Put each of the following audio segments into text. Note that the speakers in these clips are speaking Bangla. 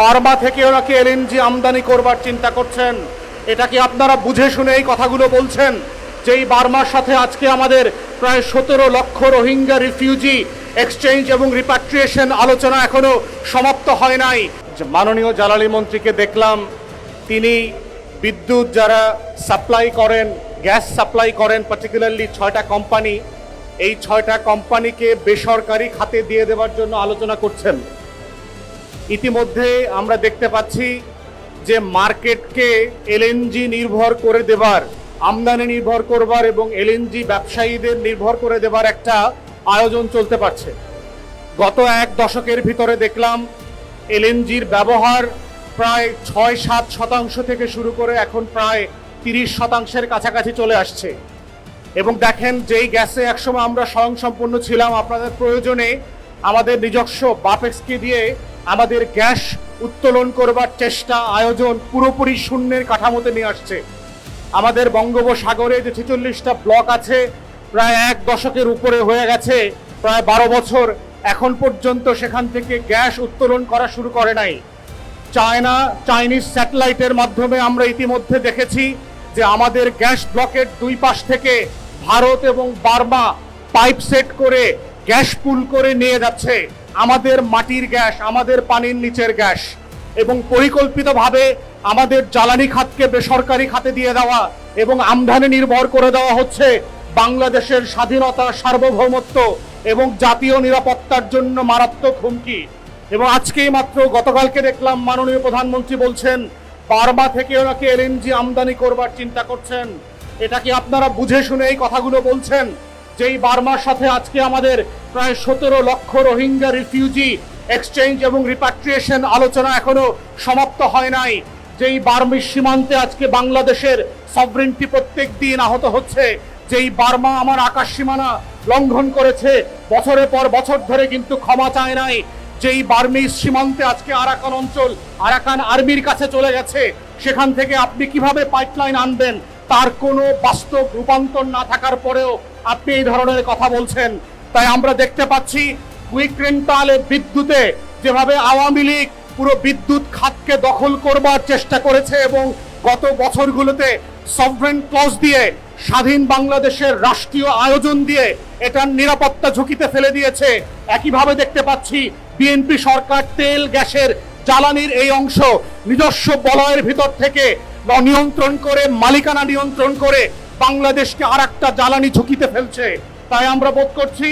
বার্মা থেকে ওনাকে এলএনজি আমদানি করবার চিন্তা করছেন। এটা কি আপনারা বুঝে শুনে এই কথাগুলো বলছেন? যেই বার্মার সাথে আজকে আমাদের প্রায় 17 লক্ষ রোহিঙ্গা রিফিউজি এক্সচেঞ্জ এবং রিপাট্রিয়েশন আলোচনা এখনো সমাপ্ত হয় নাই। মাননীয় জ্বালানি মন্ত্রীকে দেখলাম, তিনি বিদ্যুৎ যারা সাপ্লাই করেন, গ্যাস সাপ্লাই করেন, পার্টিকুলারলি 6টা কোম্পানি, এই 6টা কোম্পানিকে বেসরকারি খাতে দিয়ে দেওয়ার জন্য আলোচনা করছেন। ইতিমধ্যে আমরা দেখতে পাচ্ছি যে মার্কেটকে এলএনজি নির্ভর করে দেবার, আমদানি নির্ভর করবার এবং এলএনজি ব্যবসায়ীদের নির্ভর করে দেবার একটা আয়োজন চলতে পারছে। গত এক দশকের ভিতরে দেখলাম এলএনজির ব্যবহার প্রায় 6-7% থেকে শুরু করে এখন প্রায় 30% কাছাকাছি চলে আসছে। এবং দেখেন, যেই গ্যাসে একসময় আমরা স্বয়ংসম্পূর্ণ ছিলাম, আপনাদের প্রয়োজনে আমাদের নিজস্ব বাপেক্সকে দিয়ে আমাদের গ্যাস উত্তোলন করবার চেষ্টা, আয়োজন পুরোপুরি শূন্যের কাঠামোতে নিয়ে আসছে। আমাদের বঙ্গোপসাগরে যে 46টা ব্লক আছে, প্রায় এক দশকের উপরে হয়ে গেছে, প্রায় 12 বছর, এখন পর্যন্ত সেখান থেকে গ্যাস উত্তোলন করা শুরু করে নাই। চাইনিজ স্যাটেলাইটের মাধ্যমে আমরা ইতিমধ্যে দেখেছি যে আমাদের গ্যাস ব্লকের দুই পাশ থেকে ভারত এবং বার্মা পাইপ সেট করে গ্যাস পুল করে নিয়ে যাচ্ছে আমাদের মাটির গ্যাস, আমাদের পানির নিচের গ্যাস। এবং পরিকল্পিতভাবে আমাদের জ্বালানি খাতকে বেসরকারি খাতে দিয়ে দেওয়া এবং আমদানি নির্ভর করে দেওয়া হচ্ছে বাংলাদেশের স্বাধীনতা, সার্বভৌমত্ব এবং জাতীয় নিরাপত্তার জন্য মারাত্মক হুমকি। এবং আজকেই মাত্র গতকালকে দেখলাম মাননীয় প্রধানমন্ত্রী বলছেন বার্মা থেকে ওনাকে এলএনজি আমদানি করবার চিন্তা করছেন। এটা কি আপনারা বুঝে শুনে এই কথাগুলো বলছেন? যেই বার্মার সাথে আজকে আমাদের প্রায় 17 লক্ষ রোহিঙ্গা রিফিউজি এক্সচেঞ্জ এবং রিপাট্রিয়েশন আলোচনা এখনো সমাপ্ত হয় নাই, যেই বার্মির সীমান্তে আজকে বাংলাদেশের সভরেন্টি প্রত্যেক দিন আহত হচ্ছে, যেই বার্মা আমার আকাশ সীমানা লঙ্ঘন করেছে, বছরের পর বছর ধরে কিন্তু ক্ষমা চায় নাই, যেই বার্মিজ সীমান্তে আজকে আরাকান অঞ্চল আরাকান আর্মির কাছে চলে গেছে, সেখান থেকে আপনি কিভাবে পাইপলাইন আনবেন, তার কোনো বাস্তব রূপান্তর না থাকার পরেও আপনি এই ধরনের কথা বলছেন। তাই আমরা দেখতে পাচ্ছি কুইক রেন্টালে বিদ্যুতে যেভাবে আওয়ামী লীগ পুরো বিদ্যুৎ খাতকে দখল করবার চেষ্টা করেছে এবং গত বছরগুলোতে সভরেন ক্লজ দিয়ে, স্বাধীন বাংলাদেশের রাষ্ট্রীয় আয়োজন দিয়ে এটার নিরাপত্তা ঝুঁকিতে ফেলে দিয়েছে, একইভাবে দেখতে পাচ্ছি বিএনপি সরকার তেল, গ্যাসের, জ্বালানির এই অংশ নিজস্ব বলয়ের ভিতর থেকে নিয়ন্ত্রণ করে, মালিকানা নিয়ন্ত্রণ করে বাংলাদেশকে আর একটা জ্বালানি ঝুঁকিতে ফেলছে। তাই আমরা বোধ করছি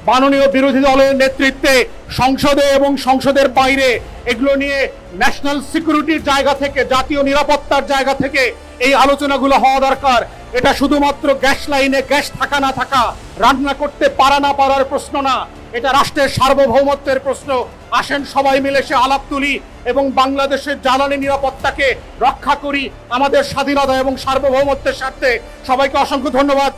মাননীয় বিরোধী দলের নেতৃত্বে সংসদে এবং সংসদের বাইরে এগুলো নিয়ে ন্যাশনাল সিকিউরিটির জায়গা থেকে, জাতীয় নিরাপত্তার জায়গা থেকে এই আলোচনাগুলো হওয়া দরকার। এটা শুধুমাত্র গ্যাস লাইনে গ্যাস থাকা না থাকা, রান্না করতে পারা না পারার প্রশ্ন না, এটা রাষ্ট্রের সার্বভৌমত্বের প্রশ্ন। আসেন সবাই মিলে সে আলাপ তুলি এবং বাংলাদেশের জ্বালানি নিরাপত্তাকে রক্ষা করি আমাদের স্বাধীনতা এবং সার্বভৌমত্বের স্বার্থে। সবাইকে অসংখ্য ধন্যবাদ।